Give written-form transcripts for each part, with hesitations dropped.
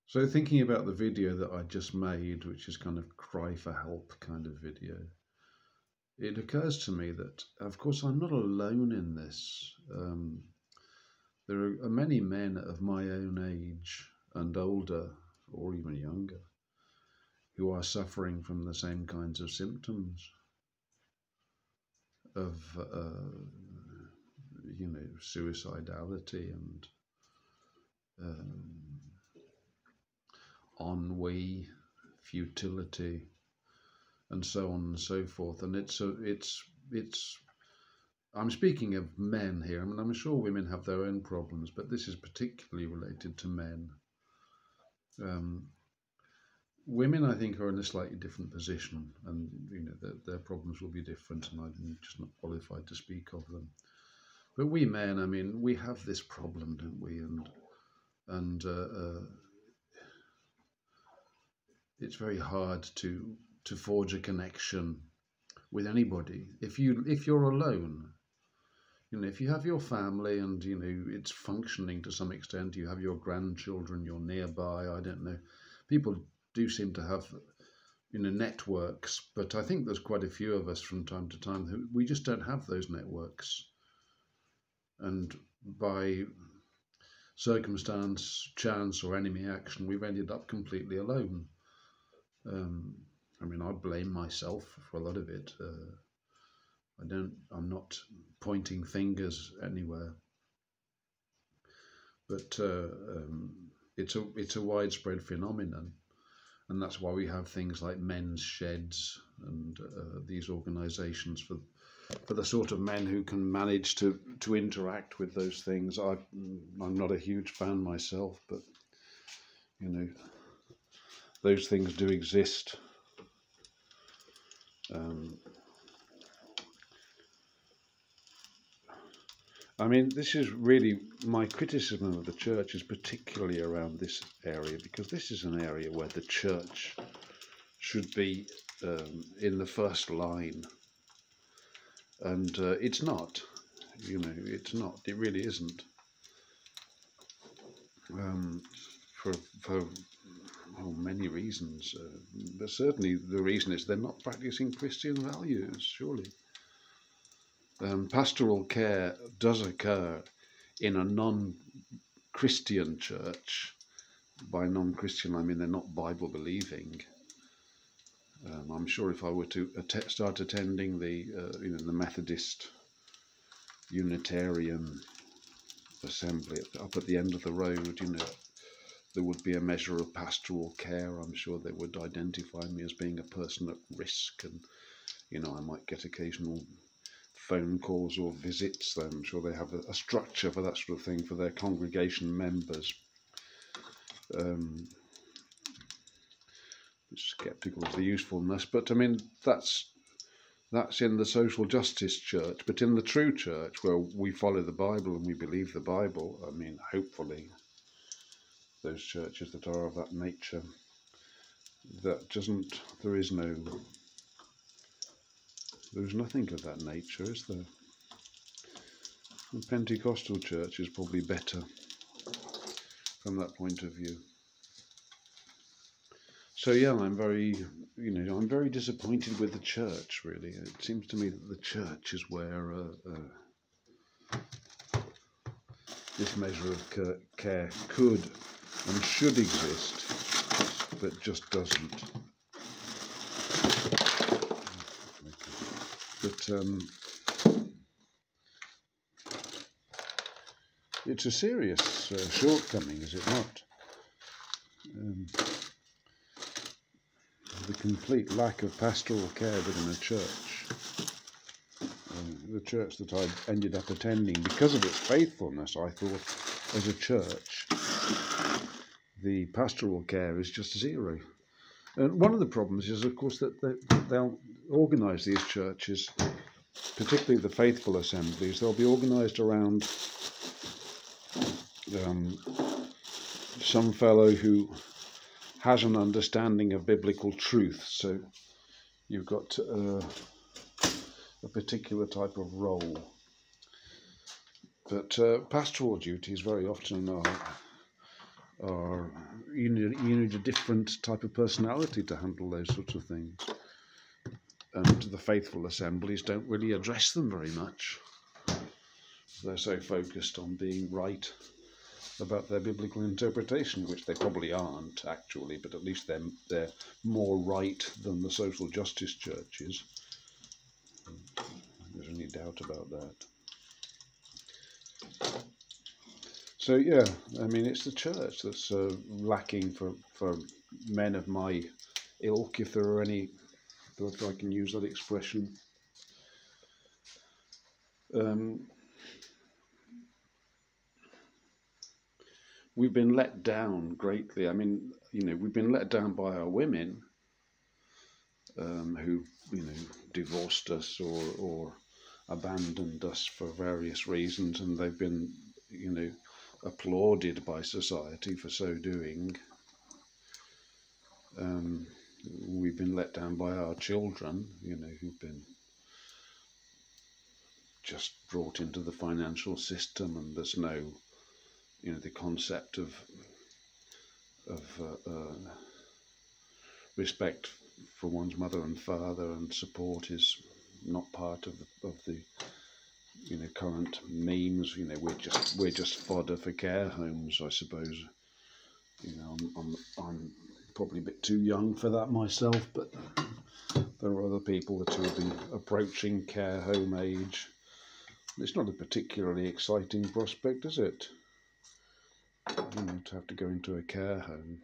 So thinking about the video that I just made, which is kind of cry for help kind of video, it occurs to me that, of course, I'm not alone in this. There are many men of my own age and older, or even younger, who are suffering from the same kinds of symptoms of, suicidality and ennui, futility, and so on and so forth. And I'm speaking of men here. I mean, I'm sure women have their own problems, but this is particularly related to men. Women, I think, are in a slightly different position, and their problems will be different, and I'm just not qualified to speak of them. But we men, I mean, we have this problem, don't we? And it's very hard to forge a connection with anybody if you're alone. If you have your family and it's functioning to some extent, you have your grandchildren, you're nearby. I don't know. People do seem to have networks, but I think there's quite a few of us from time to time who we just don't have those networks, and by circumstance, chance, or enemy action, we've ended up completely alone. I mean, I blame myself for a lot of it. I'm not pointing fingers anywhere, but it's a widespread phenomenon, and that's why we have things like men's sheds and these organisations for the sort of men who can manage to interact with those things. I'm not a huge fan myself, but those things do exist. I mean, this is really my criticism of the church is particularly around this area, because this is an area where the church should be in the first line, and it's not. It's not. It really isn't. For many reasons, but certainly the reason is they're not practicing Christian values, surely. Pastoral care does occur in a non-Christian church. By non-Christian, I mean they're not Bible-believing. I'm sure if I were to start attending the Methodist Unitarian assembly up at the end of the road, there would be a measure of pastoral care. I'm sure they would identify me as being a person at risk, and I might get occasional phone calls or visits. I'm sure they have a structure for that sort of thing for their congregation members. Skeptical of the usefulness, but I mean that's in the social justice church. But in the true church, where we follow the Bible and we believe the Bible, I mean, hopefully those churches that are of that nature, there's nothing of that nature, is there? The Pentecostal church is probably better from that point of view. So yeah, I'm very disappointed with the church, really. It seems to me that the church is where this measure of care could and should exist, but just doesn't. But it's a serious shortcoming, is it not? The complete lack of pastoral care within a church. The church that I ended up attending, because of its faithfulness, I thought, as a church, the pastoral care is just zero. And one of the problems is, of course, that they'll organise these churches, particularly the faithful assemblies. They'll be organised around some fellow who has an understanding of biblical truth. So you've got a particular type of role. But pastoral duties very often are you need a different type of personality to handle those sorts of things. And the faithful assemblies don't really address them very much. They're so focused on being right about their biblical interpretation, which they probably aren't actually, but at least they're more right than the social justice churches. There's any doubt about that. So yeah, I mean, it's the church that's lacking for men of my ilk, if there are any, if I can use that expression. We've been let down greatly. I mean, we've been let down by our women, who, divorced us or abandoned us for various reasons, and they've been, applauded by society for so doing. We've been let down by our children, who've been just brought into the financial system, and there's no, the concept of respect for one's mother and father and support is not part of the current memes. We're just fodder for care homes, I suppose. I'm probably a bit too young for that myself, but there are other people that will be approaching care home age. It's not a particularly exciting prospect, is it? To have to go into a care home.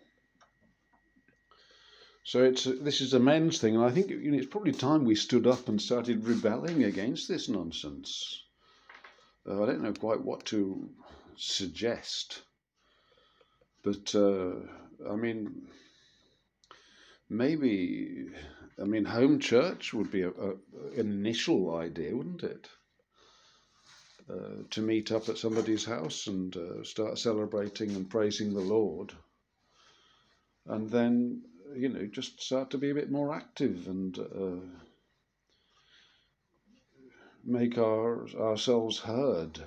So this is a men's thing, and I think it's probably time we stood up and started rebelling against this nonsense. I don't know quite what to suggest, but I mean, maybe, home church would be an initial idea, wouldn't it? To meet up at somebody's house and start celebrating and praising the Lord, and then just start to be a bit more active and make ourselves heard.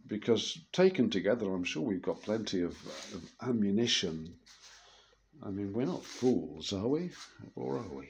Because taken together, I'm sure we've got plenty of ammunition. I mean, we're not fools, are we? Or are we?